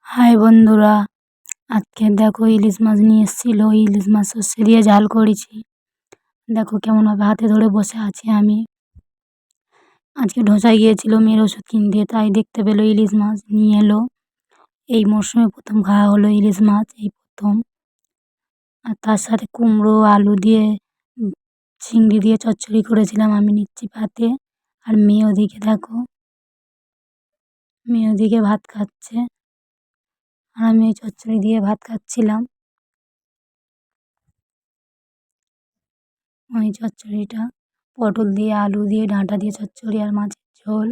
High বন্ধুরা, আজকে দেখো ইলিশ মাছ নিয়ে এসেছিল। ইলিশ মাছ সর্ষে দিয়ে ঝাল করেছি। দেখো কেমনভাবে হাতে ধরে বসে আছি আমি। আজকে ঢোসায় গিয়েছিল মেয়ের ওষুধ কিনতে, তাই দেখতে পেলো ইলিশ মাছ নিয়ে এলো। এই মরশুমে প্রথম খাওয়া হলো ইলিশ মাছ, এই প্রথম। আর তার সাথে কুমড়ো আলু দিয়ে চিংড়ি দিয়ে চচ্চড়ি করেছিলাম। আমি নিচ্ছি ভাতে, আর মেয়ে ওদিকে দেখো, মেয়ে ওদিকে ভাত খাচ্ছে, আর আমি এই চচ্চড়ি দিয়ে ভাত খাচ্ছিলাম। ওই চচ্চড়িটা পটল দিয়ে আলু দিয়ে ডাঁটা দিয়ে চচ্চড়ি আর মাছের ঝোল।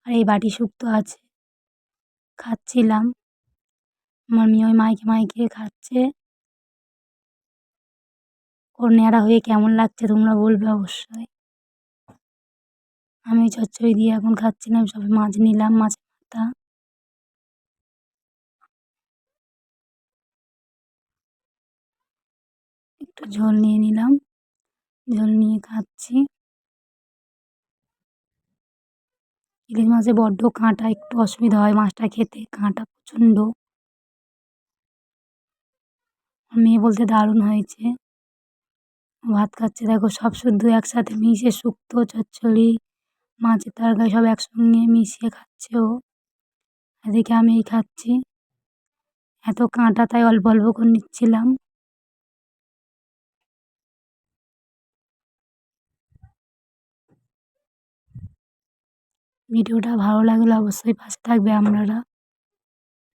আর এই বাটি শুক্তো আছে, খাচ্ছিলাম। আমার মেয়ে ওই মাইকে মাইকে খাচ্ছে। ওর ন্যাড়া হয়ে কেমন লাগছে তোমরা বলবে অবশ্যই। আমি চচ্চড়ি দিয়ে এখন খাচ্ছিলাম। সবে মাছ নিলাম, মাছের মাথা। একটু ঝোল নিয়ে নিলাম, ঝোল নিয়ে খাচ্ছি। ইলিশ মাছে বড্ড কাঁটা, একটু অসুবিধা হয় মাছটা খেতে, কাঁটা প্রচণ্ড। মেয়ে বলতে দারুণ হয়েছে। ভাত খাচ্ছে দেখো, সব শুদ্ধ একসাথে মিশে, শুক্তো চচ্চড়ি মাছের তরকারি সব একসঙ্গে মিশিয়ে খাচ্ছে ও। এদিকে আমি এই খাচ্ছি। এত কাঁটা তাই অল্প অল্প করে নিচ্ছিলাম। ভিডিওটা ভালো লাগলে অবশ্যই পাশে থাকবে আপনারা।